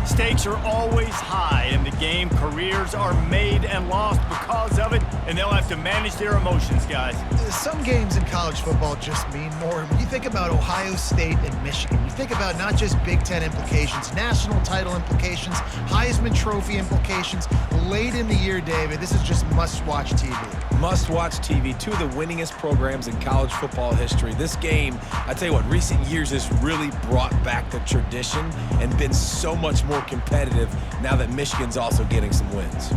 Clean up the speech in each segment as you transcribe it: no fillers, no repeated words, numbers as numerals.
Stakes are always high in the game. Careers are made and lost because of it, and they'll have to manage their emotions, guys. Some games in college football just mean more. When you think about Ohio State and Michigan, you think about not just Big Ten implications, national title implications, Heisman Trophy implications. Late in the year, David, this is just must-watch TV. Must-watch TV. Two of the winningest programs in college football history. This game, I tell you what, recent years has really brought back the tradition and been so much more competitive now that Michigan's also getting some wins.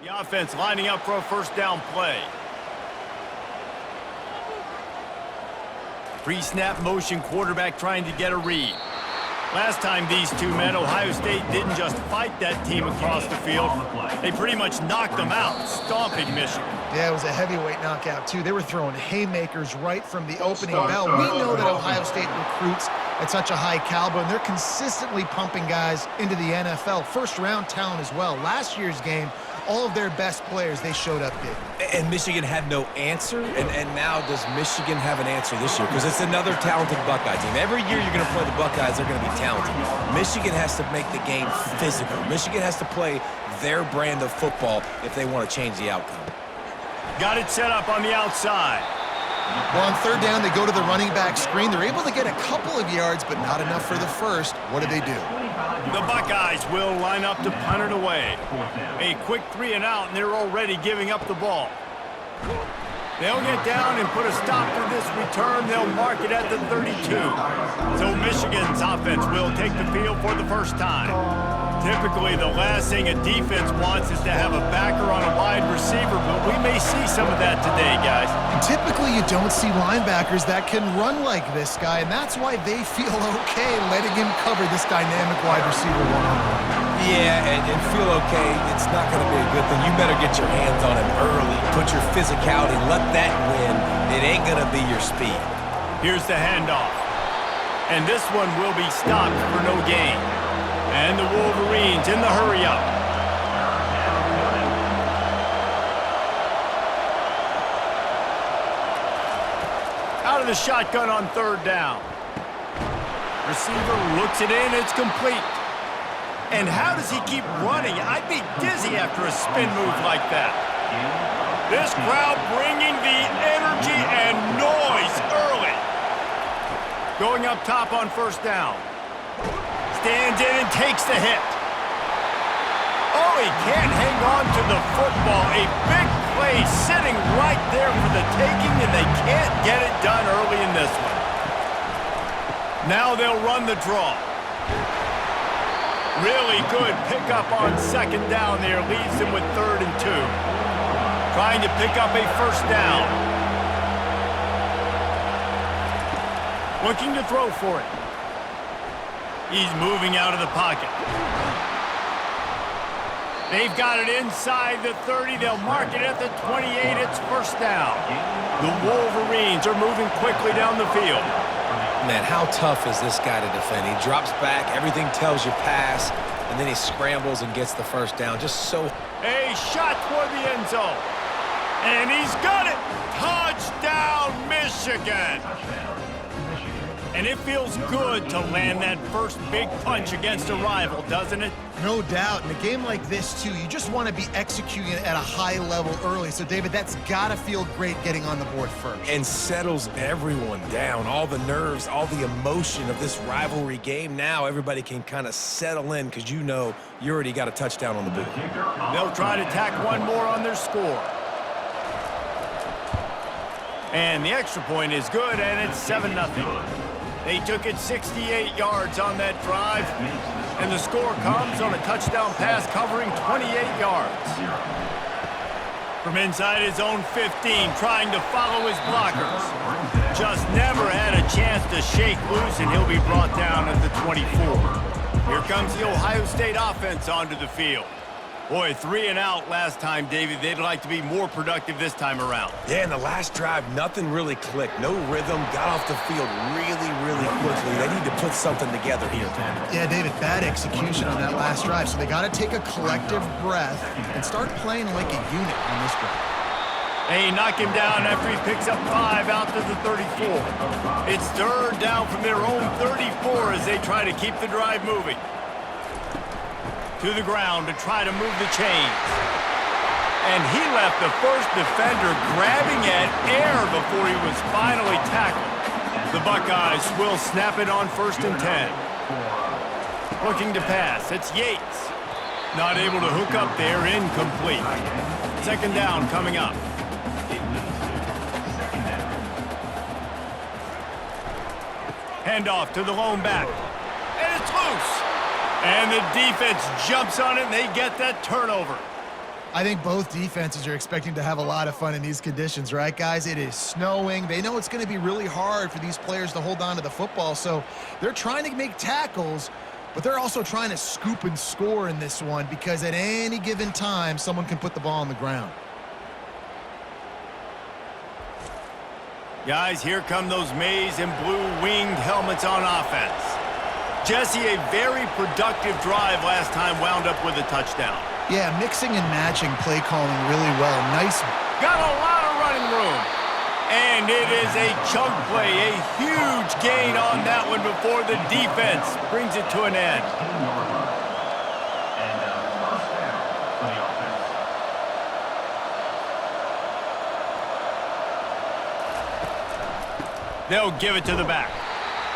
The offense lining up for a first down play. Pre-snap motion quarterback trying to get a read. Last time these two met, Ohio State didn't just fight that team across the field. They pretty much knocked them out, stomping Michigan. Yeah, it was a heavyweight knockout, too. They were throwing haymakers right from the opening bell. We know that Ohio State recruits at such a high caliber, and they're consistently pumping guys into the NFL. First-round talent as well. Last year's game, all of their best players, they showed up big. And Michigan had no answer, and now does Michigan have an answer this year? Because it's another talented Buckeye team. Every year you're going to play the Buckeyes, they're going to be talented. Michigan has to make the game physical. Michigan has to play their brand of football if they want to change the outcome. Got it set up on the outside. Well, on third down, they go to the running back screen. They're able to get a couple of yards, but not enough for the first. What do? The Buckeyes will line up to punt it away. A quick 3 and out, and they're already giving up the ball. They'll get down and put a stop to this return. They'll mark it at the 32. So Michigan's offense will take the field for the first time. Typically, the last thing a defense wants is to have a backer on a wide receiver, but we may see some of that today, guys. And typically, you don't see linebackers that can run like this guy, and that's why they feel okay letting him cover this dynamic wide receiver one-on-one. Yeah, and feel okay, it's not going to be a good thing. You better get your hands on him early. Put your physicality, let that win. It ain't going to be your speed. Here's the handoff. And this one will be stopped for no gain. And the Wolverines in the hurry-up. Out of the shotgun on third down. Receiver looks it in, it's complete. And how does he keep running? I'd be dizzy after a spin move like that. This crowd bringing the energy and noise early. Going up top on first down. Stands in and takes the hit. Oh, he can't hang on to the football. A big play sitting right there for the taking, and they can't get it done early in this one. Now they'll run the draw. Really good pickup on second down there. Leaves them with 3rd and 2. Trying to pick up a first down. Looking to throw for it. He's moving out of the pocket. They've got it inside the 30. They'll mark it at the 28. It's first down. The Wolverines are moving quickly down the field. Man, how tough is this guy to defend? He drops back, everything tells you pass, and then he scrambles and gets the first down. Just so... A shot toward the end zone. And he's got it. Touchdown, Michigan. And it feels good to land that first big punch against a rival, doesn't it? No doubt. In a game like this, too, you just want to be executing it at a high level early. So, David, that's got to feel great getting on the board first. And settles everyone down. All the nerves, all the emotion of this rivalry game. Now everybody can kind of settle in because you know you already got a touchdown on the board. They'll try to tack one more on their score. And the extra point is good, and it's 7-0. They took it 68 yards on that drive, and the score comes on a touchdown pass covering 28 yards. From inside his own 15, trying to follow his blockers. Just never had a chance to shake loose, and he'll be brought down at the 24. Here comes the Ohio State offense onto the field. Boy, 3 and out last time, David. They'd like to be more productive this time around. Yeah, in the last drive, nothing really clicked. No rhythm, got off the field really, really quickly. They need to put something together here, Tom. Yeah, David, bad execution on that last drive. So they got to take a collective breath and start playing like a unit on this drive. They knock him down after he picks up 5 out to the 34. It's third down from their own 34 as they try to keep the drive moving. To the ground to try to move the chains. And he left the first defender grabbing at air before he was finally tackled. The Buckeyes will snap it on 1st and 10. Looking to pass, it's Yates. Not able to hook up there, incomplete. 2nd down coming up. Handoff to the lone back. And it's loose. And the defense jumps on it, and they get that turnover. I think both defenses are expecting to have a lot of fun in these conditions, right, guys? It is snowing. They know it's going to be really hard for these players to hold on to the football, so they're trying to make tackles, but they're also trying to scoop and score in this one because at any given time, someone can put the ball on the ground. Guys, here come those maize and blue winged helmets on offense. Jesse, a very productive drive last time wound up with a touchdown. Yeah, mixing and matching play calling really well. Nice. Got a lot of running room. And it is a chunk play, a huge gain on that one before the defense brings it to an end. They'll give it to the back.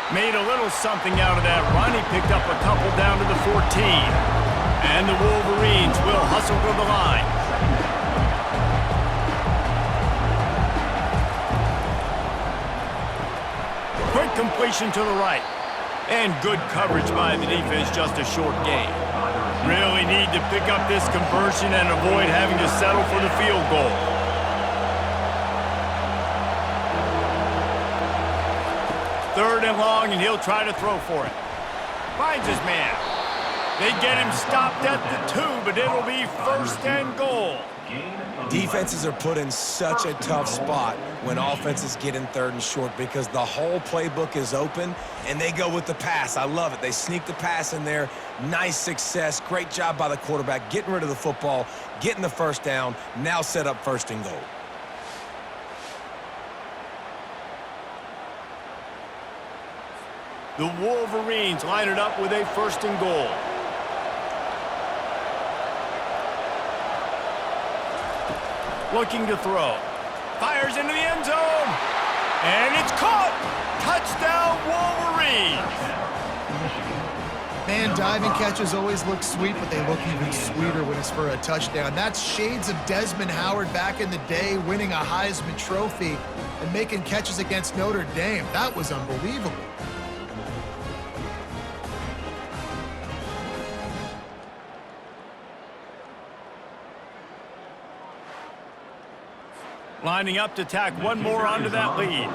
Made a little something out of that run. He picked up a couple down to the 14. And the Wolverines will hustle to the line. Quick completion to the right. And good coverage by the defense, just a short gain. Really need to pick up this conversion and avoid having to settle for the field goal. Third and long, and he'll try to throw for it. Finds his man. They get him stopped at the 2, but it'll be 1st and goal. Defenses are put in such a tough spot when offenses get in 3rd and short because the whole playbook is open, and they go with the pass. I love it. They sneak the pass in there. Nice success. Great job by the quarterback getting rid of the football, getting the 1st down, now set up 1st and goal. The Wolverines line it up with a 1st and goal. Looking to throw. Fires into the end zone. And it's caught. Touchdown, Wolverines. Man, diving catches always look sweet, but they look even sweeter when it's for a touchdown. That's shades of Desmond Howard back in the day, winning a Heisman Trophy and making catches against Notre Dame. That was unbelievable. Lining up to tack one more onto that lead.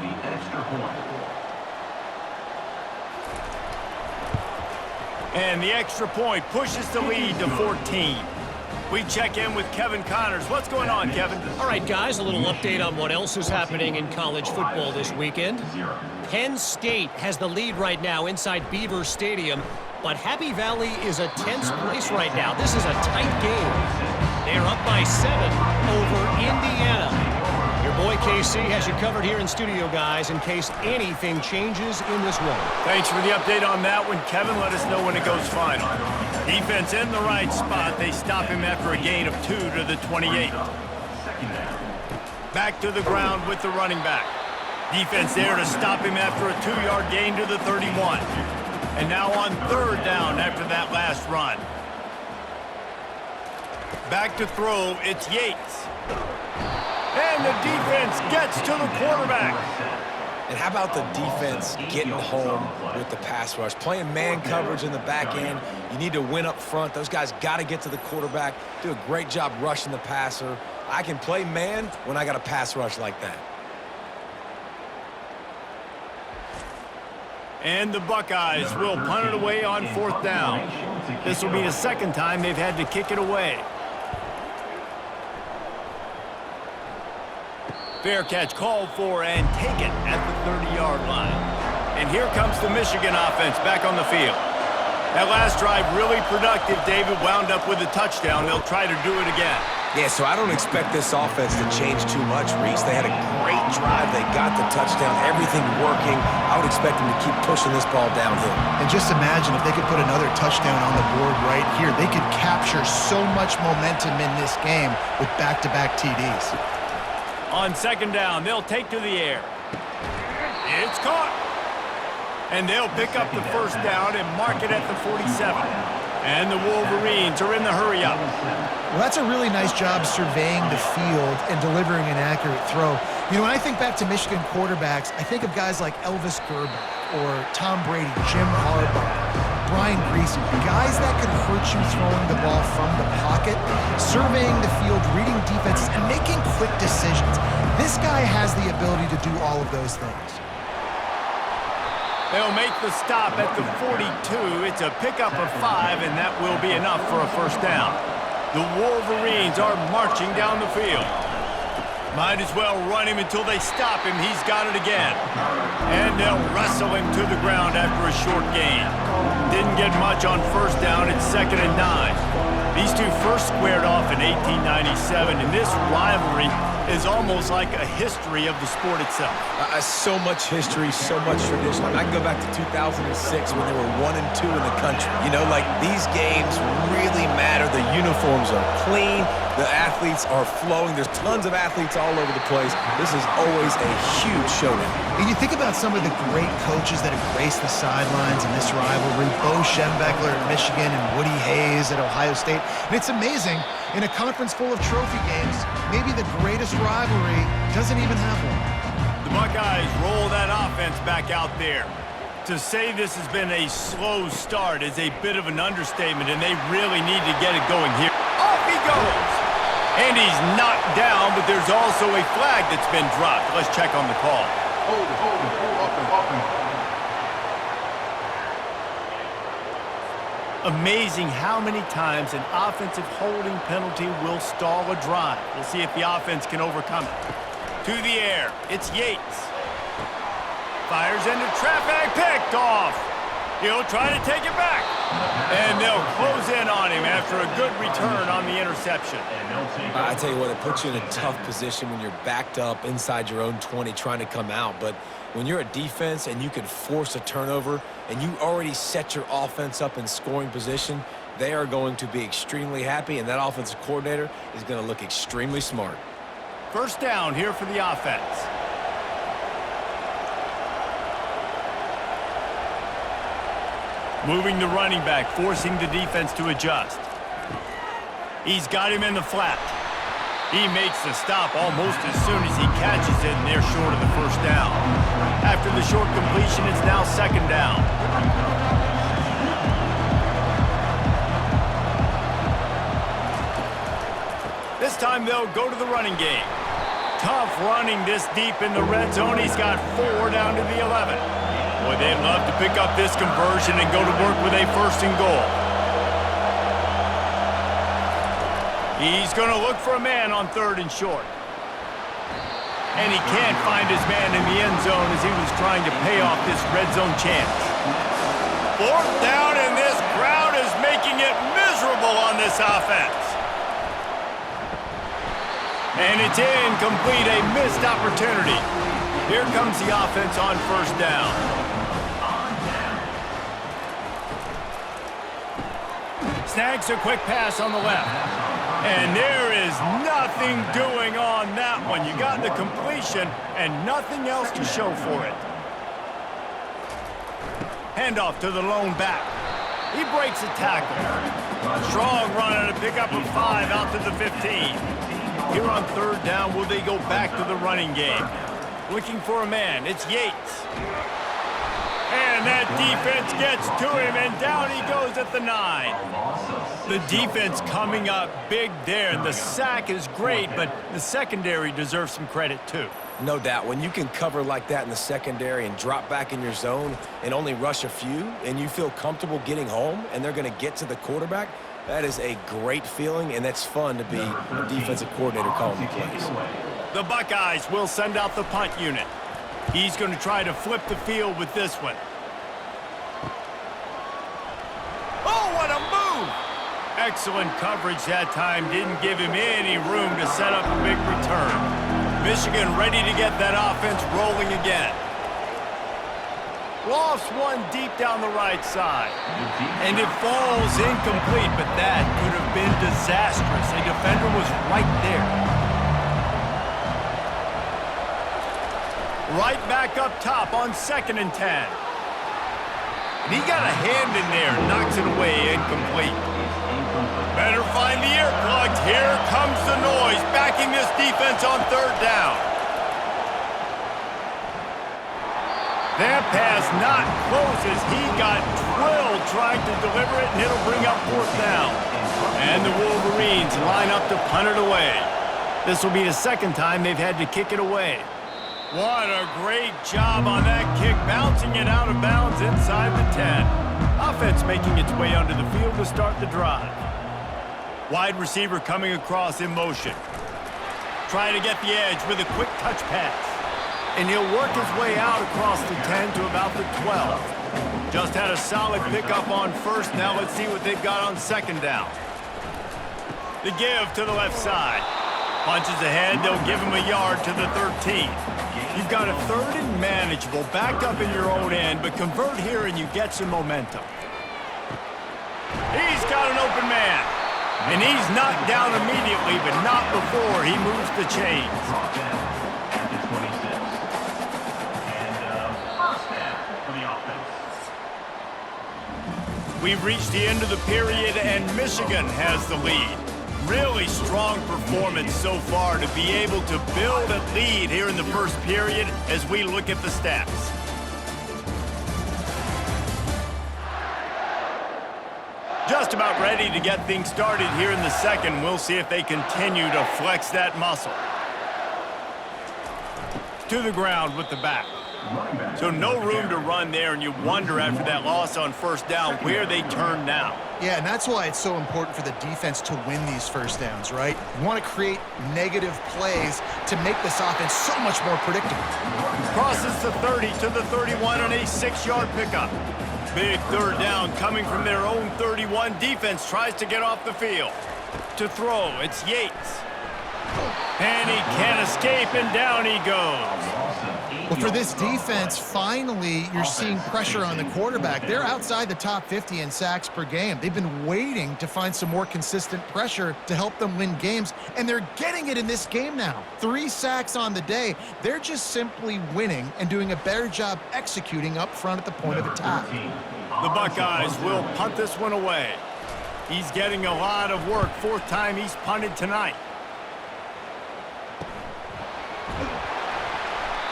And the extra point pushes the lead to 14. We check in with Kevin Connors. What's going on, Kevin? All right, guys, a little update on what else is happening in college football this weekend. Penn State has the lead right now inside Beaver Stadium, but Happy Valley is a tense place right now. This is a tight game. They're up by 7 over Indiana. Your boy KC has you covered here in studio, guys, in case anything changes in this one. Thanks for the update on that one, Kevin. Let us know when it goes final. Defense in the right spot. They stop him after a gain of 2 to the 28. Back to the ground with the running back. Defense there to stop him after a 2-yard gain to the 31. And now on 3rd down after that last run. Back to throw, it's Yates. And the defense gets to the quarterback. And how about the defense getting home with the pass rush? Playing man coverage in the back end. You need to win up front. Those guys got to get to the quarterback, do a great job rushing the passer. I can play man when I got a pass rush like that. And the Buckeyes will punt it away on 4th down. This will be the 2nd time they've had to kick it away. Fair catch called for and taken at the 30-yard line. And here comes the Michigan offense back on the field. That last drive really productive. David wound up with a touchdown. They'll try to do it again. Yeah, so I don't expect this offense to change too much, Reese. They had a great drive. They got the touchdown, everything working. I would expect them to keep pushing this ball downhill. And just imagine if they could put another touchdown on the board right here. They could capture so much momentum in this game with back-to-back TDs. On 2nd down, they'll take to the air. It's caught. And they'll pick up the 1st down and mark it at the 47. And the Wolverines are in the hurry-up. Well, that's a really nice job surveying the field and delivering an accurate throw. You know, when I think back to Michigan quarterbacks, I think of guys like Elvis Gerber or Tom Brady, Jim Harbaugh, Brian Griese, guys that could hurt you throwing the ball from the pocket, surveying the field, reading defenses, and making quick decisions. This guy has the ability to do all of those things. They'll make the stop at the 42. It's a pickup of 5, and that will be enough for a 1st down. The Wolverines are marching down the field. Might as well run him until they stop him. He's got it again. And they'll wrestle him to the ground after a short gain. Didn't get much on 1st down. It's 2nd and 9. These two first squared off in 1897, and this rivalry is almost like a history of the sport itself. So much history, so much tradition. I can go back to 2006 when they were 1 and 2 in the country. You know, like, these games really matter. The uniforms are clean. The athletes are flowing. There's tons of athletes all over the place. This is always a huge showdown. And you think about some of the great coaches that have graced the sidelines in this rivalry. Bo Schembechler at Michigan and Woody Hayes at Ohio State. And it's amazing, in a conference full of trophy games, maybe the greatest rivalry doesn't even have one. The Buckeyes roll that offense back out there. To say this has been a slow start is a bit of an understatement, and they really need to get it going here. Off he goes! And he's knocked down, but there's also a flag that's been dropped. Let's check on the call. Hold up. Amazing how many times an offensive holding penalty will stall a drive. We'll see if the offense can overcome it. To the air, it's Yates. Fires into traffic, picked off. He'll try to take it back. And they'll close in on him after a good return on the interception. I tell you what, it puts you in a tough position when you're backed up inside your own 20 trying to come out. But when you're a defense and you can force a turnover and you already set your offense up in scoring position, they are going to be extremely happy, and that offensive coordinator is going to look extremely smart. 1st down here for the offense. Moving the running back, forcing the defense to adjust. He's got him in the flat. He makes the stop almost as soon as he catches it, and they're short of the 1st down. After the short completion, it's now 2nd down. This time they'll go to the running game. Tough running this deep in the red zone. He's got 4 down to the 11. Boy, they'd love to pick up this conversion and go to work with a 1st and goal. He's going to look for a man on 3rd and short. And he can't find his man in the end zone as he was trying to pay off this red zone chance. Fourth down, and this crowd is making it miserable on this offense. And it's incomplete, a missed opportunity. Here comes the offense on first down. Snags a quick pass on the left. And there is nothing doing on that one. You got the completion and nothing else to show for it. Handoff to the lone back. He breaks a tackle. Strong run on a pickup of 5 out to the 15. Here on third down, will they go back to the running game? Looking for a man, it's Yates. And that defense gets to him, and down he goes at the 9. The defense coming up big there. The sack is great, but the secondary deserves some credit too. No doubt. When you can cover like that in the secondary and drop back in your zone and only rush a few, and you feel comfortable getting home, and they're going to get to the quarterback, that is a great feeling, and that's fun to be a defensive coordinator calling the plays. The Buckeyes will send out the punt unit. He's going to try to flip the field with this one. Oh, what a move! Excellent coverage that time. Didn't give him any room to set up a big return. Michigan ready to get that offense rolling again. Lost one deep down the right side. And it falls incomplete, but that could have been disastrous. A defender was right there. Right back up top on 2nd and 10. And he got a hand in there, knocks it away, incomplete. Better find the earplugs. Here comes the noise, backing this defense on third down. That pass not close as he got drilled trying to deliver it, and it'll bring up fourth down. And the Wolverines line up to punt it away. This will be the second time they've had to kick it away. What a great job on that kick, bouncing it out of bounds inside the 10. Offense making its way onto the field to start the drive. Wide receiver coming across in motion. Trying to get the edge with a quick touch pass. And he'll work his way out across the 10 to about the 12. Just had a solid pickup on first. Now let's see what they've got on second down. The give to the left side. Punches ahead, they'll give him a yard to the 13. You've got a third and manageable, back up in your own end, but convert here and you get some momentum. He's got an open man. And he's knocked down immediately, but not before he moves the chains. We've reached the end of the period, and Michigan has the lead. Really strong performance so far to be able to build a lead here in the first period as we look at the stats. Just about ready to get things started here in the second. We'll see if they continue to flex that muscle. To the ground with the back. So no room to run there, and you wonder after that loss on first down where they turn now. Yeah, and that's why it's so important for the defense to win these first downs, right? You want to create negative plays to make this offense so much more predictable. Crosses the 30 to the 31 on a 6-yard pickup. Big third down coming from their own 31. Defense tries to get off the field. To throw, it's Yates. And he can't escape, and down he goes. Well, for this defense, finally, you're seeing pressure on the quarterback. They're outside the top 50 in sacks per game. They've been waiting to find some more consistent pressure to help them win games, and they're getting it in this game now. 3 sacks on the day. They're just simply winning and doing a better job executing up front at the point of attack. The Buckeyes will punt this one away. He's getting a lot of work. 4th time he's punted tonight.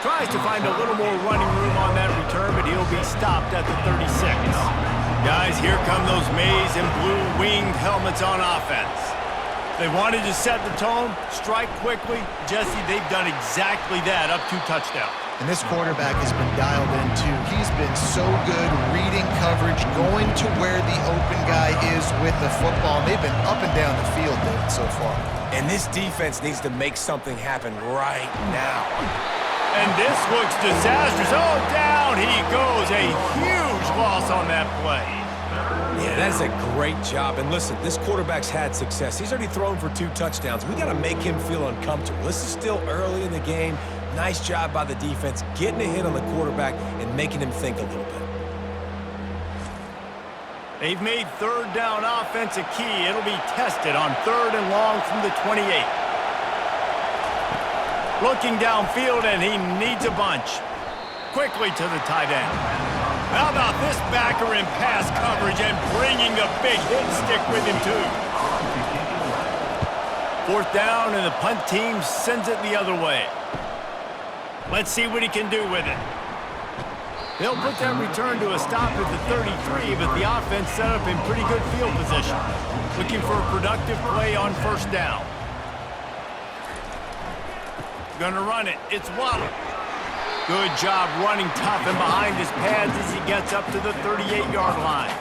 Tries to find a little more running room on that return, but he'll be stopped at the 36. Guys, here come those maize and blue winged helmets on offense. They wanted to set the tone, strike quickly. Jesse, they've done exactly that up to touchdown. And this quarterback has been dialed in, too. He's been so good reading coverage, going to where the open guy is with the football. And they've been up and down the field, David, so far. And this defense needs to make something happen right now. And this looks disastrous. Oh, down he goes. A huge loss on that play. Yeah, that is a great job. And listen, this quarterback's had success. He's already thrown for 2 touchdowns. We got to make him feel uncomfortable. This is still early in the game. Nice job by the defense, getting a hit on the quarterback and making him think a little bit. They've made third down offense a key. It'll be tested on 3rd and long from the 28. Looking downfield, and he needs a bunch. Quickly to the tight end. How about this backer in pass coverage and bringing the big hit stick with him, too. 4th down, and the punt team sends it the other way. Let's see what he can do with it. They'll put that return to a stop at the 33, but the offense set up in pretty good field position. Looking for a productive play on 1st down. Gonna run it. It's Waddle. Good job running tough and behind his pads as he gets up to the 38-yard line.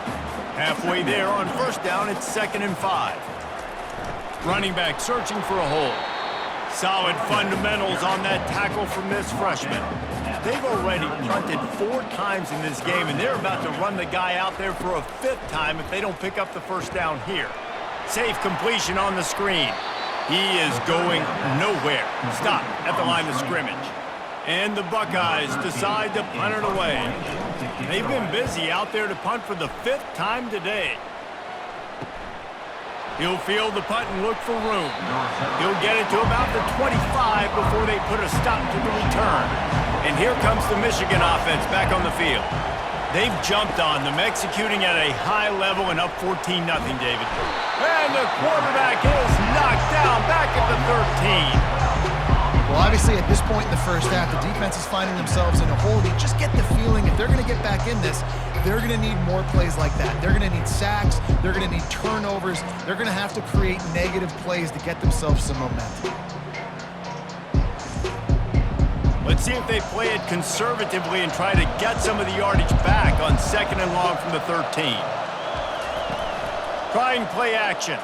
Halfway there on 1st down, it's 2nd and 5. Running back searching for a hole. Solid fundamentals on that tackle from this freshman. They've already punted 4 times in this game, and they're about to run the guy out there for a 5th time if they don't pick up the 1st down here. Safe completion on the screen. He is going nowhere. Stop at the line of scrimmage. And the Buckeyes decide to punt it away. They've been busy out there to punt for the 5th time today. He'll field the punt and look for room. He'll get it to about the 25 before they put a stop to the return. And here comes the Michigan offense back on the field. They've jumped on them, executing at a high level and up 14-0, David. And the quarterback is knocked down back at the 13. Well, obviously, at this point in the first half, the defense is finding themselves in a hole. You just get the feeling if they're going to get back in this, they're going to need more plays like that. They're going to need sacks. They're going to need turnovers. They're going to have to create negative plays to get themselves some momentum. Let's see if they play it conservatively and try to get some of the yardage back on 2nd and long from the 13. Trying play action.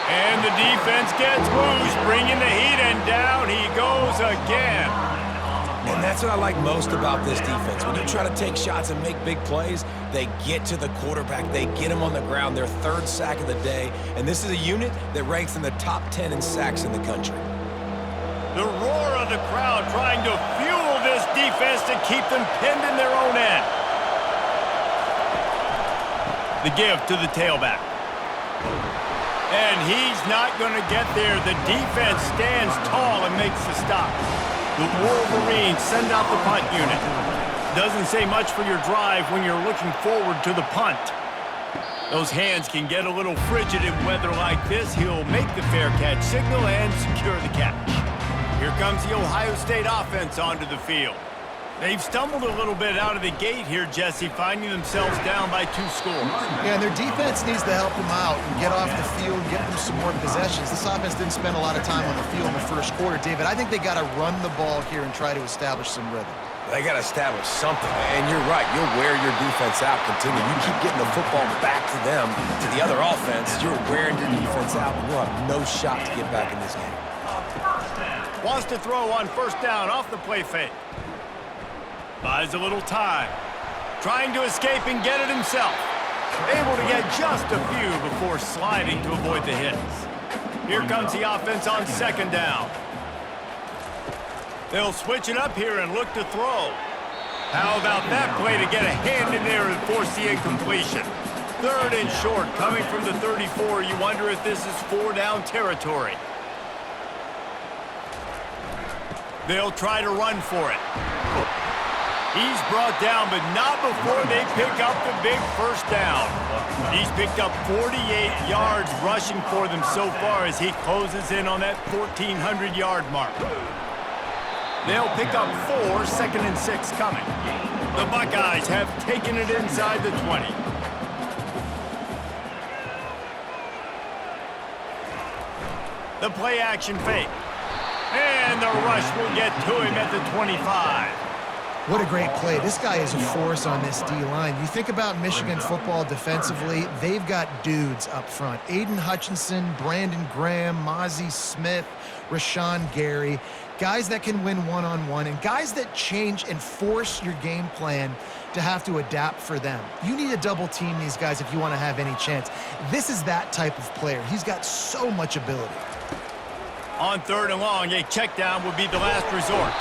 And the defense gets loose, bringing the heat, and down he goes again. And that's what I like most about this defense. When you try to take shots and make big plays, they get to the quarterback. They get him on the ground, their 3rd sack of the day. And this is a unit that ranks in the top 10 in sacks in the country. The roar of the crowd trying to fuel this defense to keep them pinned in their own end. The give to the tailback. And he's not going to get there. The defense stands tall and makes the stop. The Wolverines send out the punt unit. Doesn't say much for your drive when you're looking forward to the punt. Those hands can get a little frigid in weather like this. He'll make the fair catch signal and secure the catch. Here comes the Ohio State offense onto the field. They've stumbled a little bit out of the gate here, Jesse, finding themselves down by 2 scores. Yeah, and their defense needs to help them out and get off the field, get them some more possessions. This offense didn't spend a lot of time on the field in the 1st quarter, David. I think they got to run the ball here and try to establish some rhythm. They got to establish something. And you're right. You'll wear your defense out. Continue. You keep getting the football back to them, to the other offense. You're wearing your defense out, and you'll have no shot to get back in this game. Wants to throw on 1st down off the play fake. Buys a little time. Trying to escape and get it himself. Able to get just a few before sliding to avoid the hits. Here comes the offense on 2nd down. They'll switch it up here and look to throw. How about that play to get a hand in there and force the incompletion? 3rd and short coming from the 34. You wonder if this is 4-down territory. They'll try to run for it. He's brought down, but not before they pick up the big 1st down. He's picked up 48 yards rushing for them so far as he closes in on that 1,400-yard mark. They'll pick up 4, 2nd and 6 coming. The Buckeyes have taken it inside the 20. The play action fake. And the rush will get to him at the 25. What a great play. This guy is a force on this D-line. You think about Michigan football defensively, they've got dudes up front. Aiden Hutchinson, Brandon Graham, Mozzie Smith, Rashawn Gary. Guys that can win one-on-one and guys that change and force your game plan to have to adapt for them. You need to double team these guys if you want to have any chance. This is that type of player. He's got so much ability. On 3rd and long, a check down would be the last resort.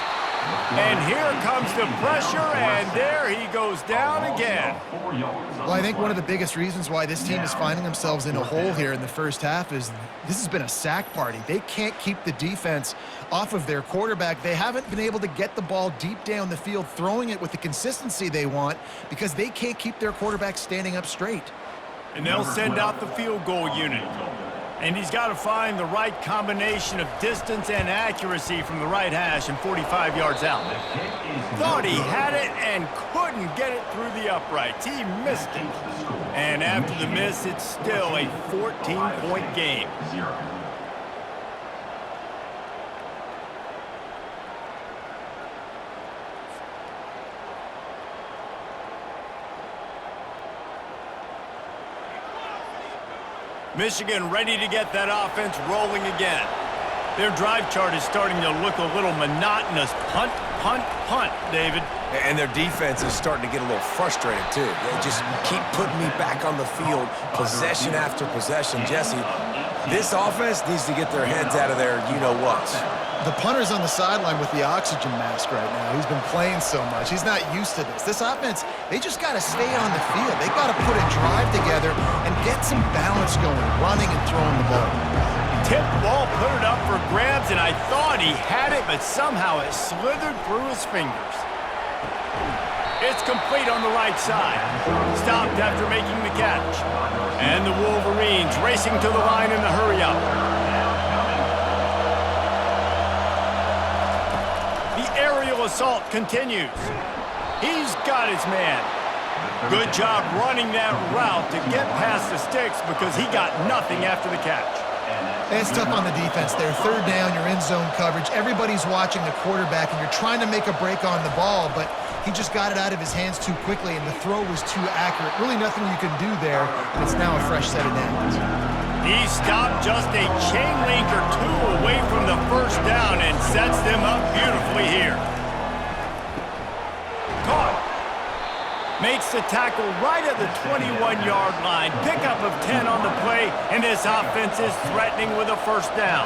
And here comes the pressure, and there he goes down again. Well, I think one of the biggest reasons why this team is finding themselves in a hole here in the first half is this has been a sack party. They can't keep the defense off of their quarterback. They haven't been able to get the ball deep down the field, throwing it with the consistency they want because they can't keep their quarterback standing up straight. And they'll send out the field goal unit. And he's got to find the right combination of distance and accuracy from the right hash and 45 yards out. Thought he had it and couldn't get it through the uprights. He missed it. And after the miss, it's still a 14-point game. Michigan ready to get that offense rolling again. Their drive chart is starting to look a little monotonous. Punt, punt, punt, David. And their defense is starting to get a little frustrated, too. They just keep putting me back on the field, possession after possession. Jesse, this offense needs to get their heads out of their you-know-whats. The punter's on the sideline with the oxygen mask right now. He's been playing so much. He's not used to this. This offense, they just got to stay on the field. They got to put a drive together and get some balance going, running and throwing the ball. Tipped ball, put it up for grabs, and I thought he had it, but somehow it slithered through his fingers. It's complete on the right side. Stopped after making the catch. And the Wolverines racing to the line in the hurry-up. The aerial assault continues. He's got his man. Good job running that route to get past the sticks because he got nothing after the catch. It's tough on the defense there. 3rd down, you're in zone coverage. Everybody's watching the quarterback, and you're trying to make a break on the ball, but he just got it out of his hands too quickly, and the throw was too accurate. Really nothing you can do there, and it's now a fresh set of downs. He stopped just a chain link or two away from the first down and sets them up beautifully here. Caught. Makes the tackle right at the 21-yard line. Pickup of 10 on the play, and this offense is threatening with a first down.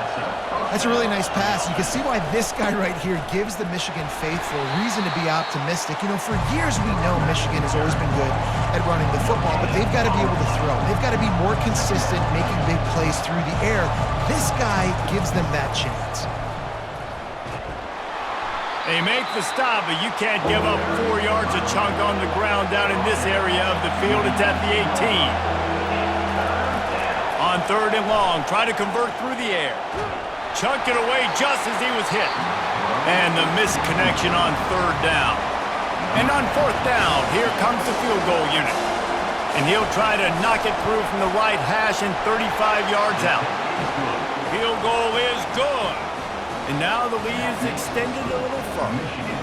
That's a really nice pass. You can see why this guy right here gives the Michigan faithful reason to be optimistic. You know, for years we know Michigan has always been good at running the football, but they've got to be able to throw. They've got to be more consistent, making big plays through the air. This guy gives them that chance. They make the stop, but you can't give up 4 yards a chunk on the ground down in this area of the field. It's at the 18. On 3rd and long, try to convert through the air. Chunked it away just as he was hit. And the misconnection on 3rd down. And on 4th down, here comes the field goal unit. And he'll try to knock it through from the right hash and 35 yards out. Field goal is good. And now the lead is extended a little further.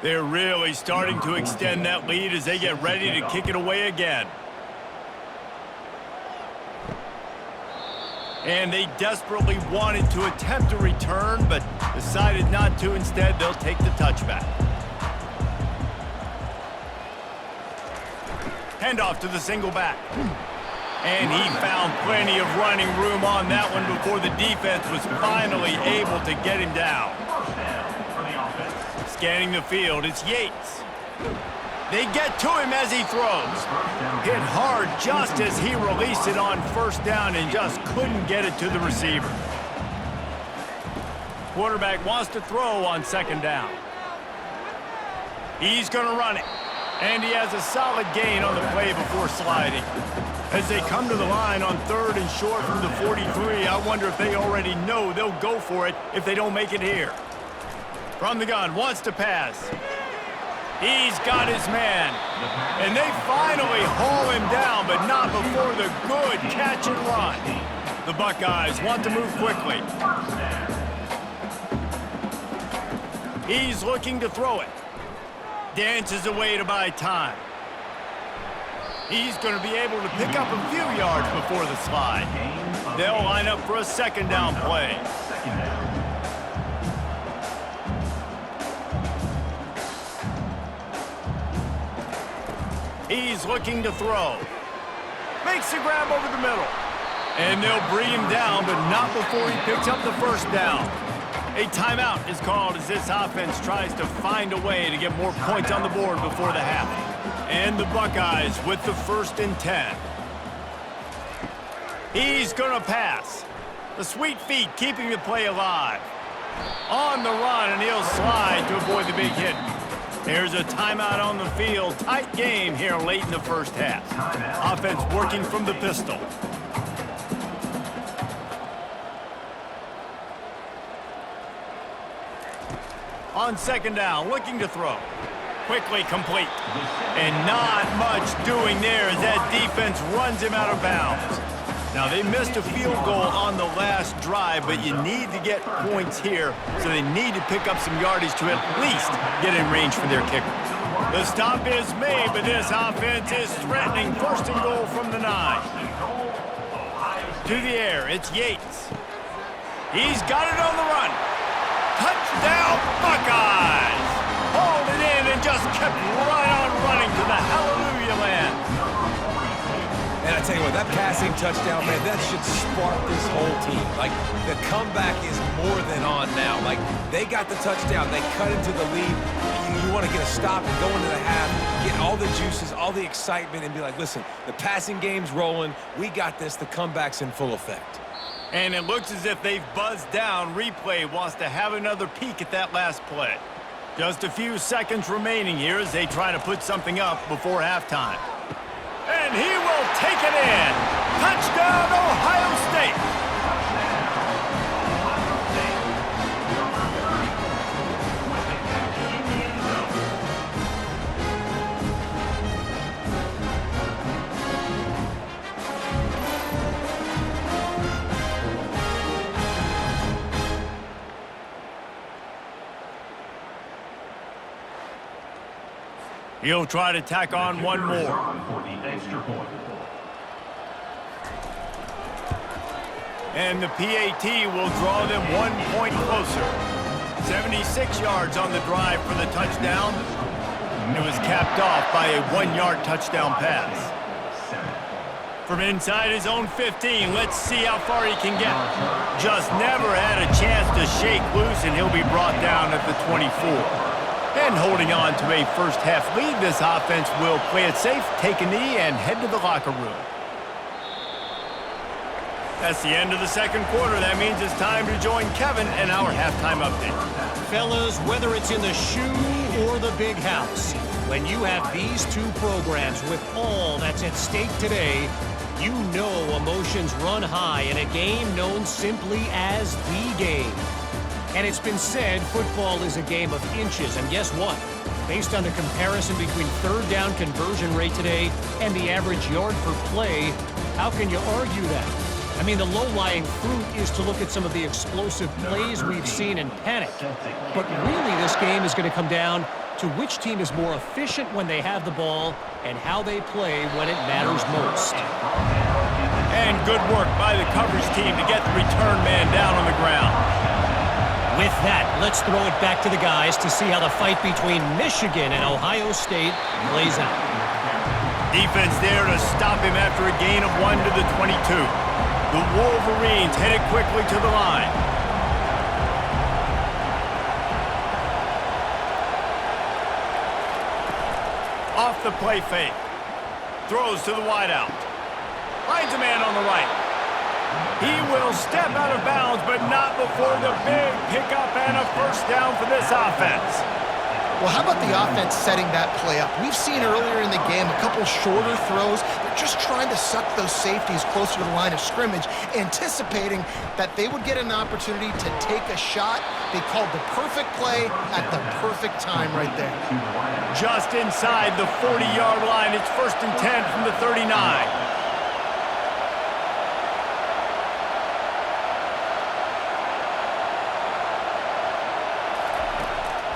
They're really starting to extend that lead as they get ready to kick it away again. And they desperately wanted to attempt a return, but decided not to. Instead, they'll take the touchback. Handoff to the single back. And he found plenty of running room on that one before the defense was finally able to get him down. Scanning the field, it's Yates. They get to him as he throws. Hit hard just as he released it on 1st down and just couldn't get it to the receiver. Quarterback wants to throw on 2nd down. He's going to run it. And he has a solid gain on the play before sliding. As they come to the line on 3rd and short from the 43, I wonder if they already know they'll go for it if they don't make it here. From the gun, wants to pass. He's got his man. And they finally haul him down, but not before the good catch and run. The Buckeyes want to move quickly. He's looking to throw it. Dances away to buy time. He's going to be able to pick up a few yards before the slide. They'll line up for a 2nd down play. He's looking to throw. Makes the grab over the middle. And they'll bring him down, but not before he picks up the 1st down. A timeout is called as this offense tries to find a way to get more points on the board before the half. And the Buckeyes with the 1st and 10. He's going to pass. The sweet feet keeping the play alive. On the run, and he'll slide to avoid the big hit. There's a timeout on the field. Tight game here late in the 1st half. Offense working from the pistol. On 2nd down, looking to throw. Quickly complete. And not much doing there as that defense runs him out of bounds. Now, they missed a field goal on the last drive, but you need to get points here, so they need to pick up some yardage to at least get in range for their kicker. The stop is made, but this offense is threatening 1st and goal from the 9. To the air, it's Yates. He's got it on the run. Touchdown, Buckeyes! Hauled it in and just kept right on running to the hallelujah land. And I tell you what, that passing touchdown, man, that should spark this whole team. Like, the comeback is more than on now. Like, they got the touchdown. They cut into the lead. You want to get a stop and go into the half, get all the juices, all the excitement, and be like, listen, the passing game's rolling. We got this. The comeback's in full effect. And it looks as if they've buzzed down. Replay wants to have another peek at that last play. Just a few seconds remaining here as they try to put something up before halftime. And he will take it in. Touchdown, Ohio State. He'll try to tack on one more. And the PAT will draw them 1 point closer. 76 yards on the drive for the touchdown. It was capped off by a 1-yard touchdown pass. From inside his own 15, let's see how far he can get. Just never had a chance to shake loose, and he'll be brought down at the 24. And holding on to a first-half lead, this offense will play it safe, take a knee, and head to the locker room. That's the end of the second quarter. That means it's time to join Kevin in our halftime update. Fellas, whether it's in the shoe or the big house, when you have these two programs with all that's at stake today, you know emotions run high in a game known simply as the game. And it's been said football is a game of inches, and guess what? Based on the comparison between third down conversion rate today and the average yard per play, how can you argue that? I mean, the low-lying fruit is to look at some of the explosive plays we've seen in panic. But really, this game is going to come down to which team is more efficient when they have the ball and how they play when it matters most. And good work by the coverage team to get the return man down on the ground. With that, let's throw it back to the guys to see how the fight between Michigan and Ohio State plays out. Defense there to stop him after a gain of 1 to the 22. The Wolverines headed quickly to the line. Off the play fake. Throws to the wideout. Finds a man on the right. He will step out of bounds, but not before the big pickup and a first down for this offense. Well, how about the offense setting that play up? We've seen earlier in the game a couple shorter throws. They're just trying to suck those safeties closer to the line of scrimmage, anticipating that they would get an opportunity to take a shot. They called the perfect play at the perfect time right there. Just inside the 40-yard line. It's 1st and 10 from the 39.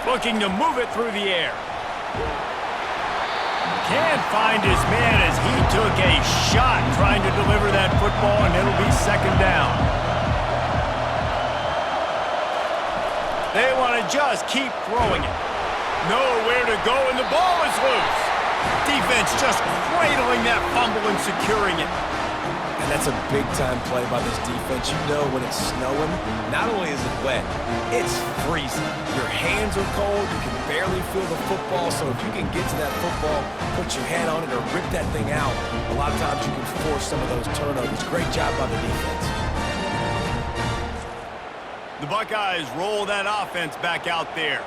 Looking to move it through the air. Can't find his man as he took a shot trying to deliver that football, and it'll be 2nd down. They want to just keep throwing it. Nowhere to go, and the ball is loose. Defense just cradling that fumble and securing it. And that's a big-time play by this defense. You know when it's snowing, not only is it wet, it's freezing. Your hands are cold. You can barely feel the football. So if you can get to that football, put your hand on it, or rip that thing out, a lot of times you can force some of those turnovers. Great job by the defense. The Buckeyes roll that offense back out there.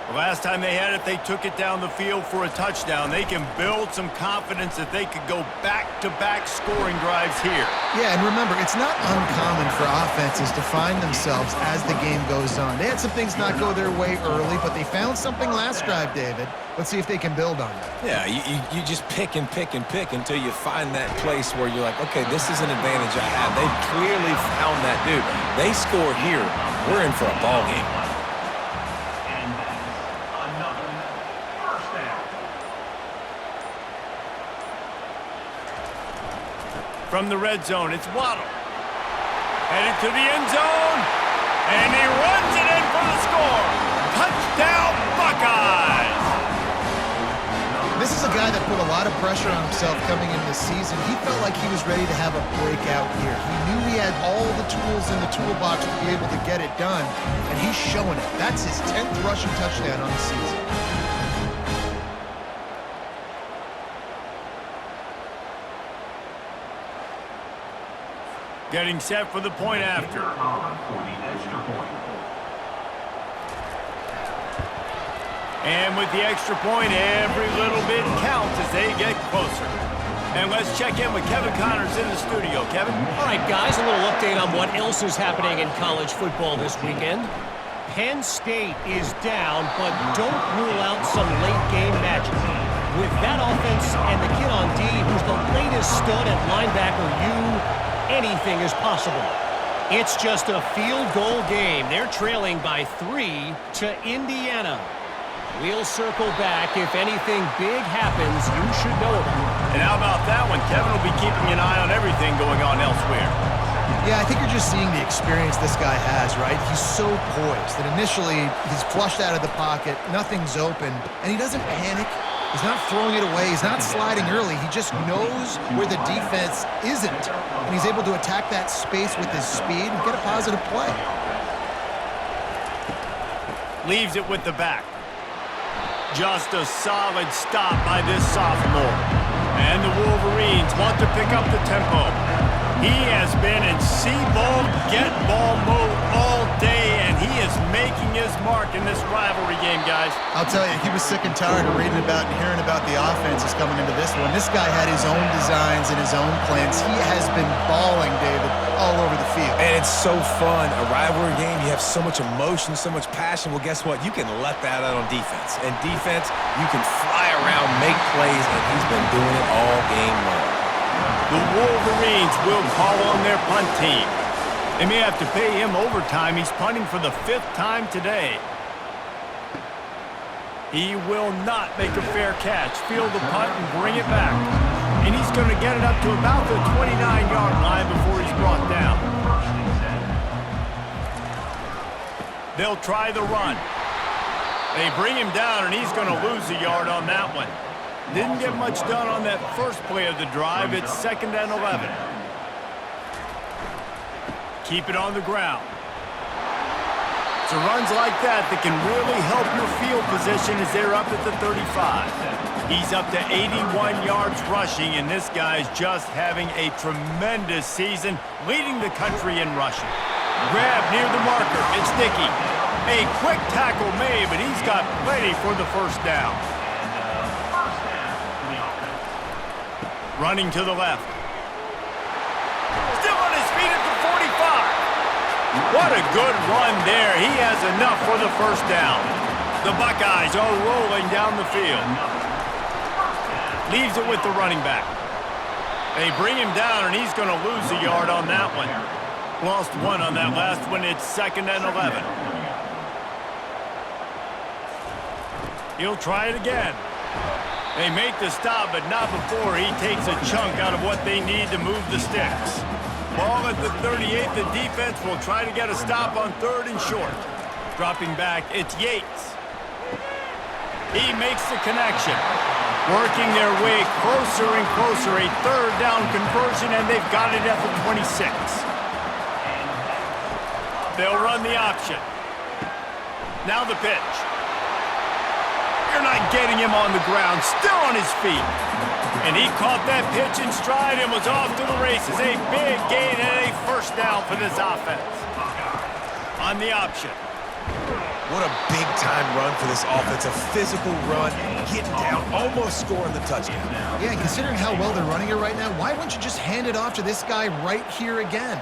The last time they had it, they took it down the field for a touchdown. They can build some confidence that they could go back-to-back scoring drives here. Yeah, and remember, it's not uncommon for offenses to find themselves as the game goes on. They had some things not go their way early, but they found something last drive, David. Let's see if they can build on it. Yeah, you just pick and pick and pick until you find that place where you're like, okay, this is an advantage I have. They clearly found that, dude. They score here. We're in for a ball game. From the red zone, it's Waddle. Headed to the end zone, and he runs it in for the score. Touchdown, Buckeyes! This is a guy that put a lot of pressure on himself coming into the season. He felt like he was ready to have a breakout year. He knew he had all the tools in the toolbox to be able to get it done, and he's showing it. That's his 10th rushing touchdown on the season. Getting set for the point after. And with the extra point, every little bit counts as they get closer. And let's check in with Kevin Connors in the studio. Kevin? All right, guys, a little update on what else is happening in college football this weekend. Penn State is down, but don't rule out some late-game magic. With that offense and the kid on D, who's the latest stud at linebacker, anything is possible. It's just a field goal game. They're trailing by 3 to Indiana. We'll circle back. If anything big happens, you should know about it. And how about that one? Kevin will be keeping an eye on everything going on elsewhere. Yeah, I think you're just seeing the experience this guy has, right? He's so poised that initially he's flushed out of the pocket, nothing's open, and he doesn't panic. He's not throwing it away. He's not sliding early. He just knows where the defense isn't, and he's able to attack that space with his speed and get a positive play. Leaves it with the back. Just a solid stop by this sophomore. And the Wolverines want to pick up the tempo. He has been in see-ball, get-ball mode all day, and he is making his mark in this rivalry game, guys. I'll tell you, he was sick and tired of reading about and hearing about the offenses coming into this one. This guy had his own designs and his own plans. He has been balling, David, all over the field. And it's so fun. A rivalry game, you have so much emotion, so much passion. Well, guess what? You can let that out on defense. And defense, you can fly around, make plays, and he's been doing it all game long. The Wolverines will call on their punt team. They may have to pay him overtime. He's punting for the 5th time today. He will not make a fair catch. Field the punt and bring it back. And he's going to get it up to about the 29-yard line before he's brought down. They'll try the run. They bring him down, and he's going to lose a yard on that one. Didn't get much done on that first play of the drive. It's 2nd and 11. Keep it on the ground. So runs like that can really help your field position as they're up at the 35. He's up to 81 yards rushing, and this guy's just having a tremendous season, leading the country in rushing. Grab near the marker. It's Dickey. A quick tackle made, but he's got plenty for the first down. Running to the left. Still on his feet at the 45. What a good run there. He has enough for the first down. The Buckeyes are rolling down the field. Leaves it with the running back. They bring him down, and he's going to lose a yard on that one. Lost one on that last one. It's 2nd and 11. He'll try it again. They make the stop, but not before he takes a chunk out of what they need to move the sticks. Ball at the 38. The defense will try to get a stop on 3rd and short. Dropping back, it's Yates. He makes the connection. Working their way closer and closer. A 3rd down conversion, and they've got it at the 26. They'll run the option. Now the pitch. They're not getting him on the ground, still on his feet. And he caught that pitch in stride and was off to the races. A big gain and a first down for this offense. On the option. What a big-time run for this offense. A physical run, getting down, almost scoring the touchdown. Yeah, and considering how well they're running it right now, why wouldn't you just hand it off to this guy right here again?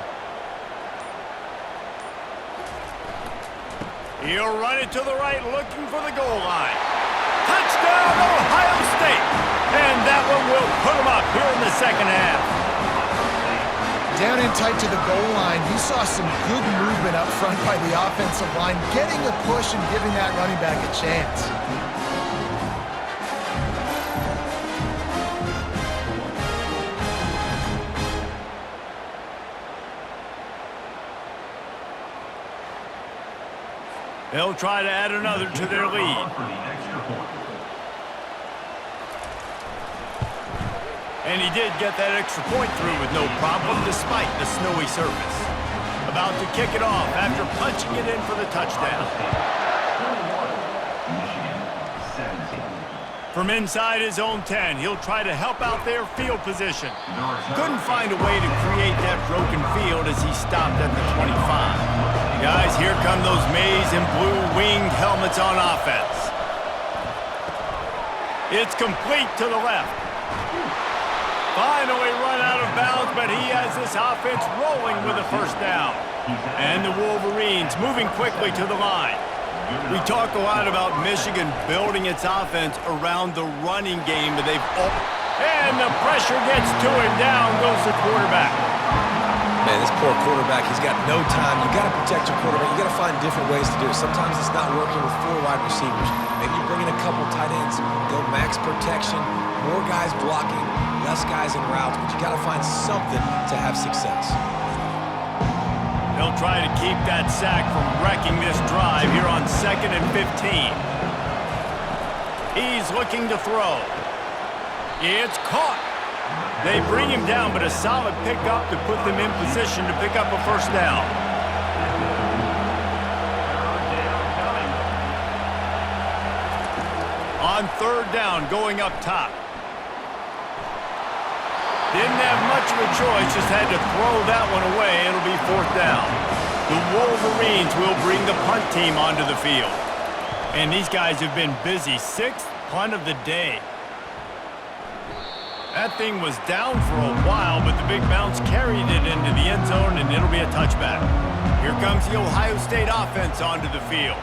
He'll run it to the right, looking for the goal line. Touchdown, Ohio State! And that one will put them up here in the second half. Down in tight to the goal line, you saw some good movement up front by the offensive line, getting a push and giving that running back a chance. They'll try to add another to their lead. And he did get that extra point through with no problem despite the snowy surface. About to kick it off after punching it in for the touchdown. From inside his own 10, he'll try to help out their field position. Couldn't find a way to create that broken field as he stopped at the 25. Guys, here come those maize and blue winged helmets on offense. It's complete to the left. Finally run out of bounds, but he has this offense rolling with a first down. And the Wolverines moving quickly to the line. We talk a lot about Michigan building its offense around the running game, but and the pressure gets to him. Down goes the quarterback. Man, this poor quarterback, he's got no time. You got to protect your quarterback. You got to find different ways to do it. Sometimes it's not working with 4 wide receivers. Maybe you bring in a couple tight ends, go max protection, more guys blocking, less guys in routes, but you got to find something to have success. They'll try to keep that sack from wrecking this drive here on 2nd and 15. He's looking to throw. It's caught. They bring him down, but a solid pickup to put them in position to pick up a first down. On 3rd down, going up top. Didn't have much of a choice, just had to throw that one away. It'll be 4th down. The Wolverines will bring the punt team onto the field. And these guys have been busy. 6th punt of the day. That thing was down for a while, but the big bounce carried it into the end zone, and it'll be a touchback. Here comes the Ohio State offense onto the field.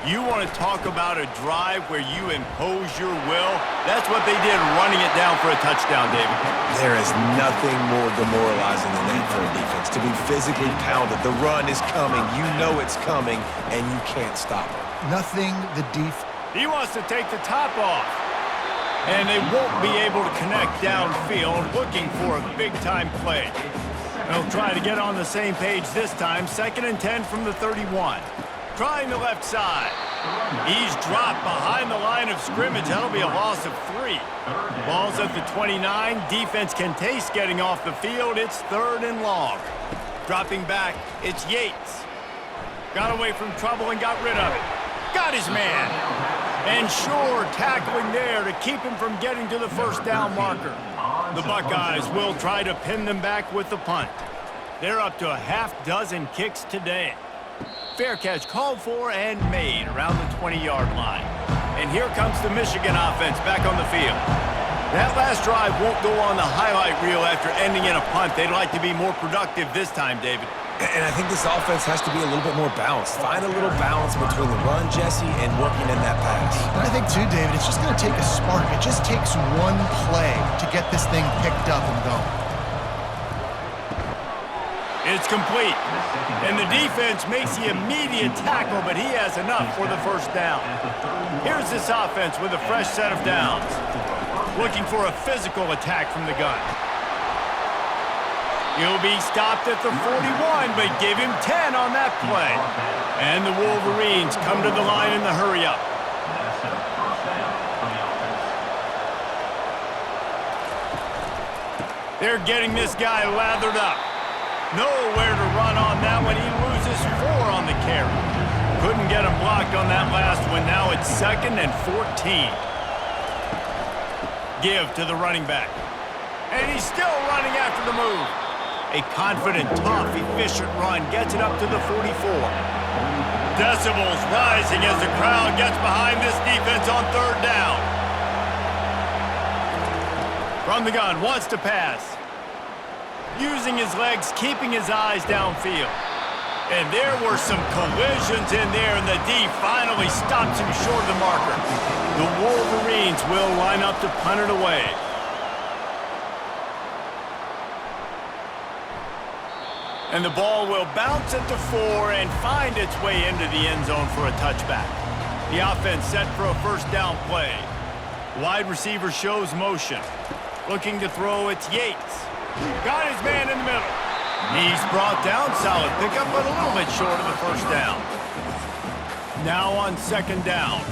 You want to talk about a drive where you impose your will? That's what they did, running it down for a touchdown, David. There is nothing more demoralizing than that for a defense, to be physically pounded. The run is coming. You know it's coming, and you can't stop it. Nothing the He wants to take the top off. And they won't be able to connect downfield, looking for a big-time play. They'll try to get on the same page this time. 2nd and 10 from the 31. Trying the left side. He's dropped behind the line of scrimmage. That'll be a loss of 3. Ball's at the 29. Defense can taste getting off the field. It's 3rd and long. Dropping back, it's Yates. Got away from trouble and got rid of it. Got his man. And sure, tackling there to keep him from getting to the first down marker. The Buckeyes will try to pin them back with the punt. They're up to a half dozen kicks today. Fair catch called for and made around the 20-yard line. And here comes the Michigan offense back on the field. That last drive won't go on the highlight reel after ending in a punt. They'd like to be more productive this time, David. And I think this offense has to be a little bit more balanced. Find a little balance between the run, Jesse, and working in that pass. And I think, too, David, it's just going to take a spark. It just takes one play to get this thing picked up and going. It's complete. And the defense makes the immediate tackle, but he has enough for the first down. Here's this offense with a fresh set of downs. Looking for a physical attack from the gun. He'll be stopped at the 41, but give him 10 on that play. And the Wolverines come to the line in the hurry-up. They're getting this guy lathered up. Nowhere to run on that one. He loses 4 on the carry. Couldn't get him blocked on that last one. Now it's 2nd and 14. Give to the running back. And he's still running after the move. A confident, tough, efficient run gets it up to the 44. Decibels rising as the crowd gets behind this defense on 3rd down. From the gun, wants to pass. Using his legs, keeping his eyes downfield. And there were some collisions in there, and the D finally stops him short of the marker. The Wolverines will line up to punt it away. And the ball will bounce at the 4 and find its way into the end zone for a touchback. The offense set for a first down play. Wide receiver shows motion. Looking to throw, it's Yates. Got his man in the middle. He's brought down, solid pickup, but a little bit short of the first down. Now on 2nd down.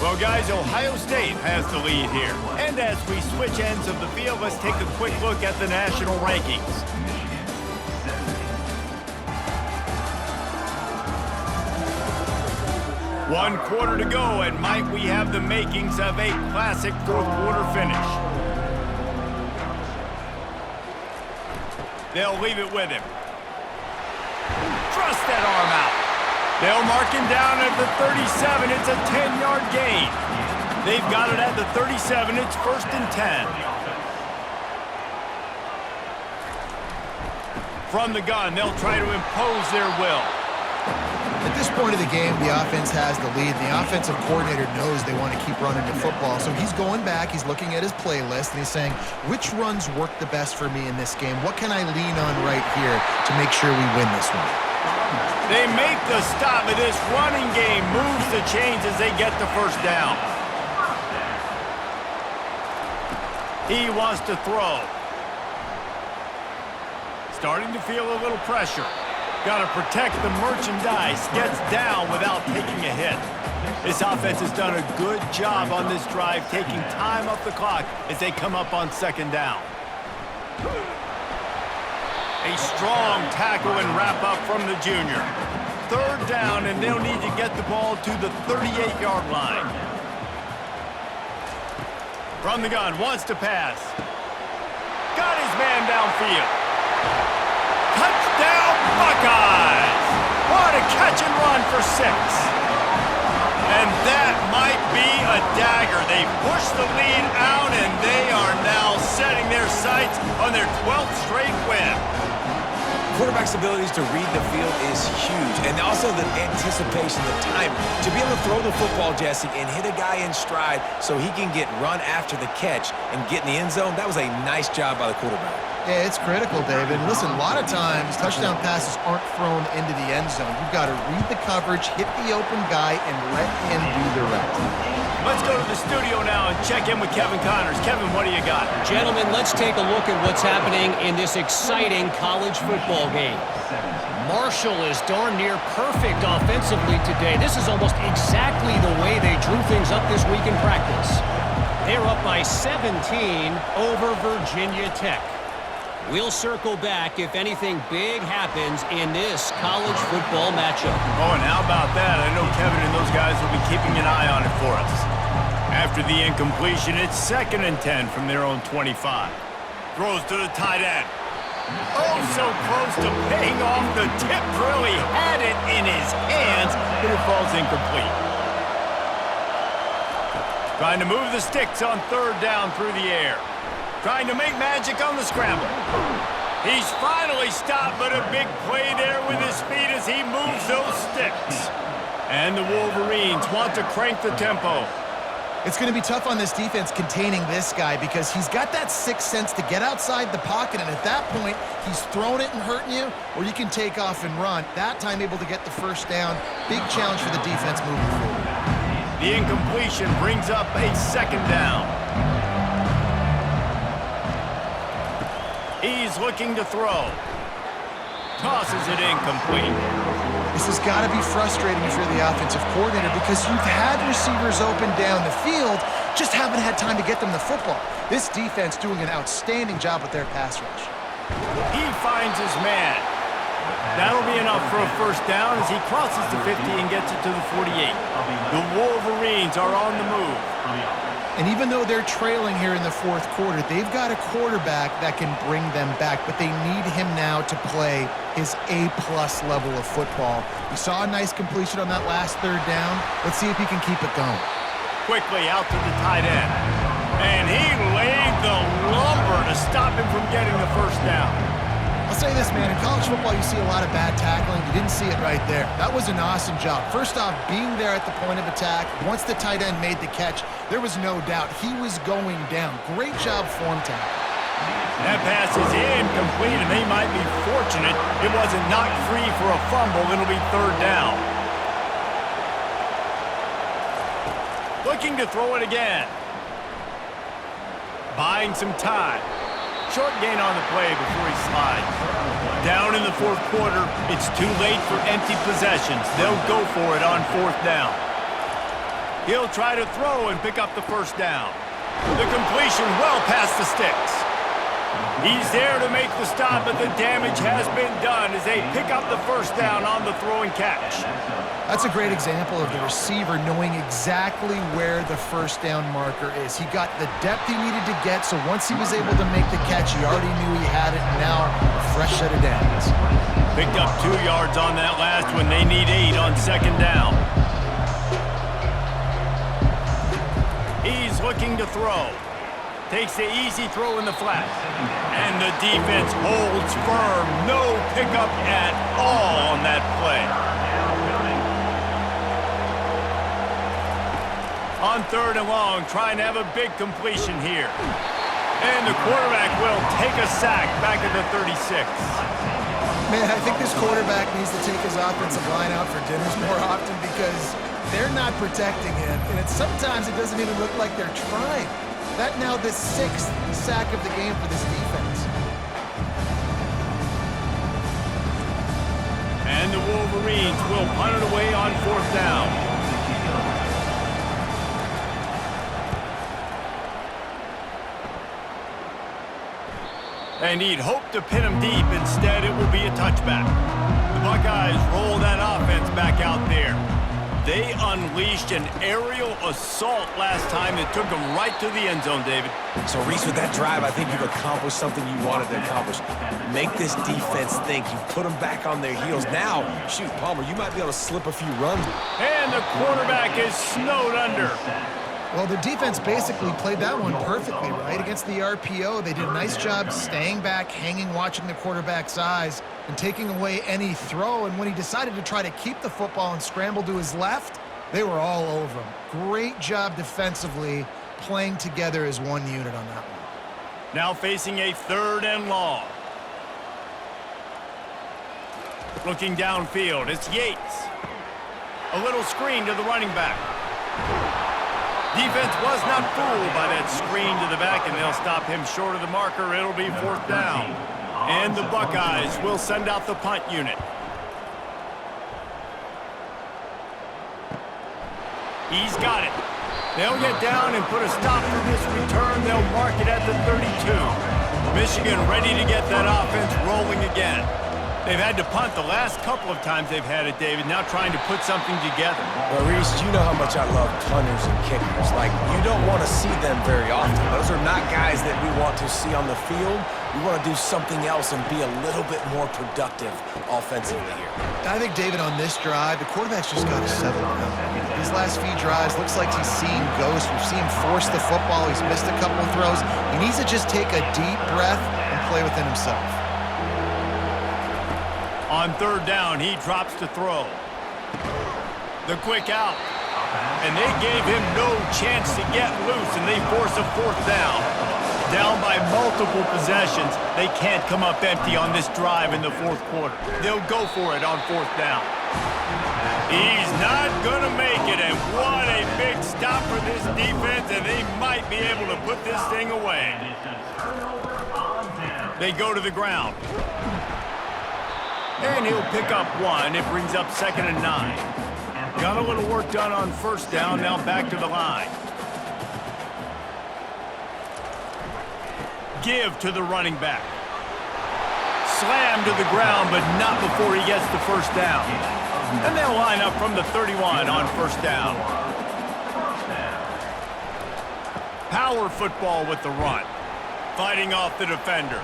Well, guys, Ohio State has the lead here. And as we switch ends of the field, let's take a quick look at the national rankings. One quarter to go, and might we have the makings of a classic 4th quarter finish. They'll leave it with him. Thrust that arm out. They'll mark him down at the 37. It's a 10-yard gain. They've got it at the 37. It's 1st and 10. From the gun, they'll try to impose their will. At this point of the game, the offense has the lead. The offensive coordinator knows they want to keep running the football. So he's going back, he's looking at his playlist, and he's saying, which runs work the best for me in this game? What can I lean on right here to make sure we win this one? They make the stop, but this running game moves the chains as they get the first down. He wants to throw. Starting to feel a little pressure. Got to protect the merchandise. Gets down without taking a hit. This offense has done a good job on this drive, taking time off the clock as they come up on 2nd down. A strong tackle and wrap up from the junior. 3rd down, and they'll need to get the ball to the 38-yard line. From the gun, wants to pass. Got his man downfield. Touchdown, Buckeyes! What a catch and run for 6. And that might be a dagger. They push the lead out, and they are now setting their sights on their 12th straight win. Quarterback's abilities to read the field is huge, and also the anticipation, the time. To be able to throw the football, Jesse, and hit a guy in stride so he can get run after the catch and get in the end zone, that was a nice job by the quarterback. Yeah, it's critical, David. Listen, a lot of times, touchdown passes aren't thrown into the end zone. You've got to read the coverage, hit the open guy, and let him do the rest. Let's go to the studio now and check in with Kevin Connors. Kevin, what do you got? Gentlemen, let's take a look at what's happening in this exciting college football game. Marshall is darn near perfect offensively today. This is almost exactly the way they drew things up this week in practice. They're up by 17 over Virginia Tech. We'll circle back if anything big happens in this college football matchup. Oh, and how about that? I know Kevin and those guys will be keeping an eye on it for us. After the incompletion, it's 2nd and 10 from their own 25. Throws to the tight end. Oh, so close to paying off. The tip really had it in his hands, but it falls incomplete. Trying to move the sticks on third down through the air. Trying to make magic on the scramble. He's finally stopped, but a big play there with his feet as he moves those sticks. And the Wolverines want to crank the tempo. It's going to be tough on this defense containing this guy because he's got that sixth sense to get outside the pocket, and at that point, he's throwing it and hurting you, or you can take off and run. That time able to get the first down. Big challenge for the defense moving forward. The incompletion brings up a second down. He's looking to throw. Tosses it incomplete. This has got to be frustrating if you're the offensive coordinator because you've had receivers open down the field, just haven't had time to get them the football. This defense doing an outstanding job with their pass rush. He finds his man. That'll be enough for a first down as he crosses the 50 and gets it to the 48. The Wolverines are on the move. And even though they're trailing here in the fourth quarter, they've got a quarterback that can bring them back, but they need him now to play his A-plus level of football. We saw a nice completion on that last third down. Let's see if he can keep it going. Quickly out to the tight end. And he laid the lumber to stop him from getting the first down. I'll say this, man, in college football you see a lot of bad tackling. You didn't see it right there. That was an awesome job. First off, being there at the point of attack. Once the tight end made the catch, there was no doubt he was going down. Great job form tackle. That pass is incomplete, and they might be fortunate it wasn't knocked free for a fumble. It'll be third down. Looking to throw it again. Buying some time. Short gain on the play before he slides. Down in the fourth quarter, it's too late for empty possessions. They'll go for it on fourth down. He'll try to throw and pick up the first down. The completion well past the sticks. He's there to make the stop, but the damage has been done as they pick up the first down on the throw and catch. That's a great example of the receiver knowing exactly where the first down marker is. He got the depth he needed to get, so once he was able to make the catch, he already knew he had it, and now a fresh set of downs. Picked up 2 yards on that last one. They need 8 on second down. He's looking to throw. Takes the easy throw in the flat. And the defense holds firm. No pickup at all on that play. On third and long, trying to have a big completion here. And the quarterback will take a sack back at the 36. Man, I think this quarterback needs to take his offensive line out for dinners more often because they're not protecting him. And sometimes it doesn't even look like they're trying. That now the 6th sack of the game for this defense. And the Wolverines will punt it away on fourth down. And he'd hoped to pin him deep. Instead, it will be a touchback. The Buckeyes roll that offense back out there. They unleashed an aerial assault last time that took them right to the end zone, David. So, Reese, with that drive, I think you've accomplished something you wanted to accomplish. Make this defense think. You've put them back on their heels. Now, shoot, Palmer, you might be able to slip a few runs. And the quarterback is snowed under. Well, the defense basically played that one perfectly, right? Against the RPO, they did a nice job staying back, hanging, watching the quarterback's eyes, and taking away any throw. And when he decided to try to keep the football and scramble to his left, they were all over him. Great job defensively, playing together as one unit on that one. Now facing a third and long. Looking downfield, it's Yates. A little screen to the running back. Defense was not fooled by that screen to the back, and they'll stop him short of the marker. It'll be fourth down. And the Buckeyes will send out the punt unit. He's got it. They'll get down and put a stop to this return. They'll mark it at the 32. Michigan ready to get that offense rolling again. They've had to punt the last couple of times they've had it, David, now trying to put something together. Well, Reese, you know how much I love punters and kickers. Like, you don't want to see them very often. Those are not guys that we want to see on the field. We want to do something else and be a little bit more productive offensively here. I think, David, on this drive, the quarterback's just got to settle down. These last few drives, looks like he's seen ghosts. We've seen him force the football. He's missed a couple of throws. He needs to just take a deep breath and play within himself. On third down, he drops to throw. The quick out. And they gave him no chance to get loose, and they force a fourth down. Down by multiple possessions, they can't come up empty on this drive in the fourth quarter. They'll go for it on fourth down. He's not going to make it, and what a big stop for this defense, and they might be able to put this thing away. They go to the ground. And he'll pick up one. It brings up 2nd and 9. Got a little work done on first down, now back to the line. Give to the running back. Slam to the ground, but not before he gets the first down. And they'll line up from the 31 on first down. Power football with the run. Fighting off the defender.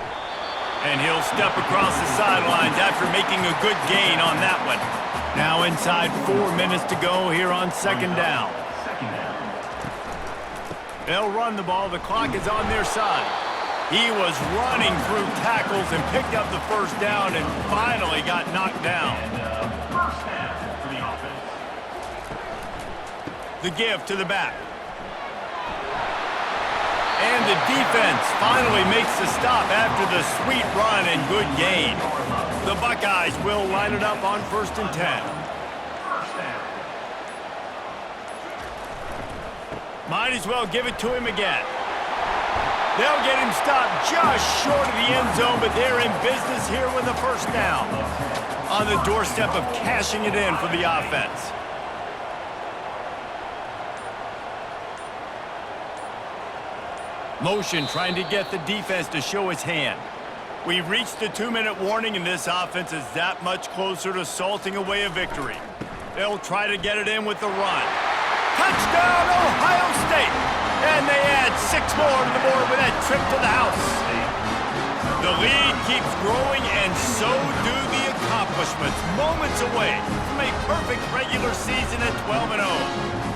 And he'll step across the sidelines after making a good gain on that one. Now inside 4 minutes to go here on second down. They'll run the ball. The clock is on their side. He was running through tackles and picked up the first down and finally got knocked down. The give to the back. And the defense finally makes the stop after the sweet run and good gain. The Buckeyes will line it up on 1st and 10. Might as well give it to him again. They'll get him stopped just short of the end zone, but they're in business here with the first down. On the doorstep of cashing it in for the offense. Motion trying to get the defense to show his hand. We've reached the 2-minute warning, and this offense is that much closer to salting away a victory. They'll try to get it in with the run. Touchdown, Ohio State! And they add 6 more to the board with that trip to the house. The lead keeps growing, and so do the accomplishments. Moments away from a perfect regular season at 12-0.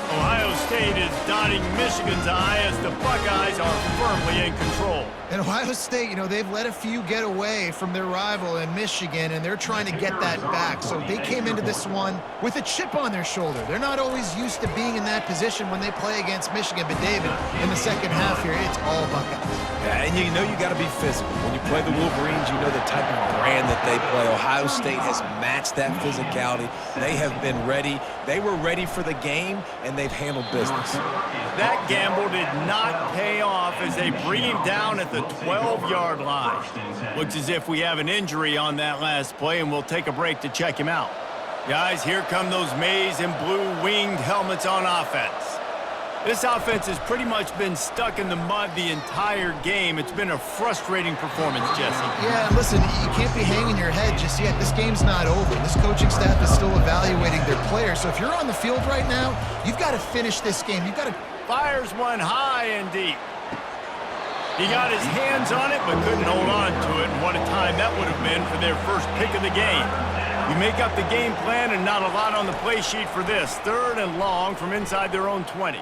Ohio State is dotting Michigan's eye as the Buckeyes are firmly in control. And Ohio State, you know, they've let a few get away from their rival in Michigan, and they're trying to get that back. So they came into this one with a chip on their shoulder. They're not always used to being in that position when they play against Michigan. But, David, in the second half here, it's all Buckeyes. Yeah, and you know you got to be physical. When you play the Wolverines, you know the type of brand that they play. Ohio State has matched that physicality. They have been ready. They were ready for the game, and they've handled business. That gamble did not pay off as they bring him down at the 12-yard line. Looks as if we have an injury on that last play, and we'll take a break to check him out. Guys, here come those maize and blue winged helmets on offense. This offense has pretty much been stuck in the mud the entire game. It's been a frustrating performance, Jesse. Yeah, listen, you can't be hanging your head just yet. This game's not over. This coaching staff is still evaluating their players. So if you're on the field right now, you've got to finish this game. You've got to... Fires one high and deep. He got his hands on it, but couldn't hold on to it. And what a time that would have been for their first pick of the game. You make up the game plan and not a lot on the play sheet for this. 3rd and long from inside their own 20.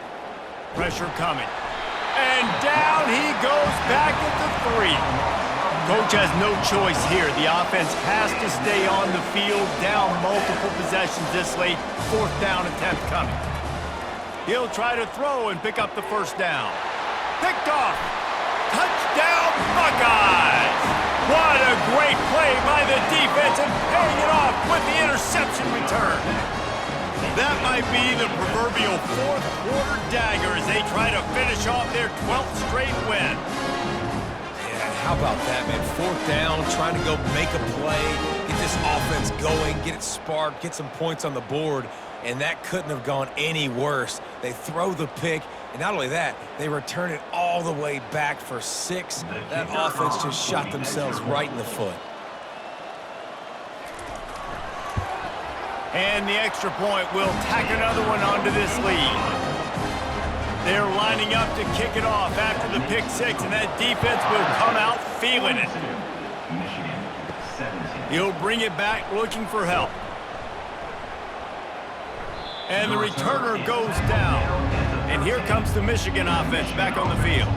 Pressure coming. And down he goes back at the 3. Coach has no choice here. The offense has to stay on the field, down multiple possessions this late. 4th down attempt coming. He'll try to throw and pick up the first down. Picked off. Touchdown, Buckeyes! What a great play by the defense and paying it off with the interception return. That might be the proverbial 4th quarter dagger as they try to finish off their 12th straight win. Yeah, how about that, man? 4th down, trying to go make a play, get this offense going, get it sparked, get some points on the board, and that couldn't have gone any worse. They throw the pick, and not only that, they return it all the way back for 6. That offense just shot themselves right in the foot. And the extra point will tack another one onto this lead. They're lining up to kick it off after the pick six, and that defense will come out feeling it. He'll bring it back looking for help. And the returner goes down. And here comes the Michigan offense back on the field.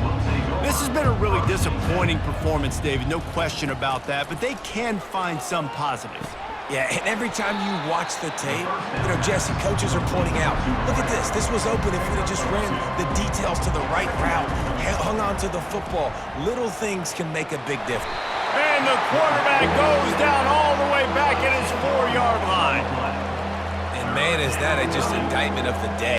This has been a really disappointing performance, David, no question about that, but they can find some positives. Yeah, and every time you watch the tape, Jesse, coaches are pointing out, look at this. This was open if we'd have just ran the details to the right route, hung on to the football. Little things can make a big difference. And the quarterback goes down all the way back at his 4-yard line. And man, is that just indictment of the day.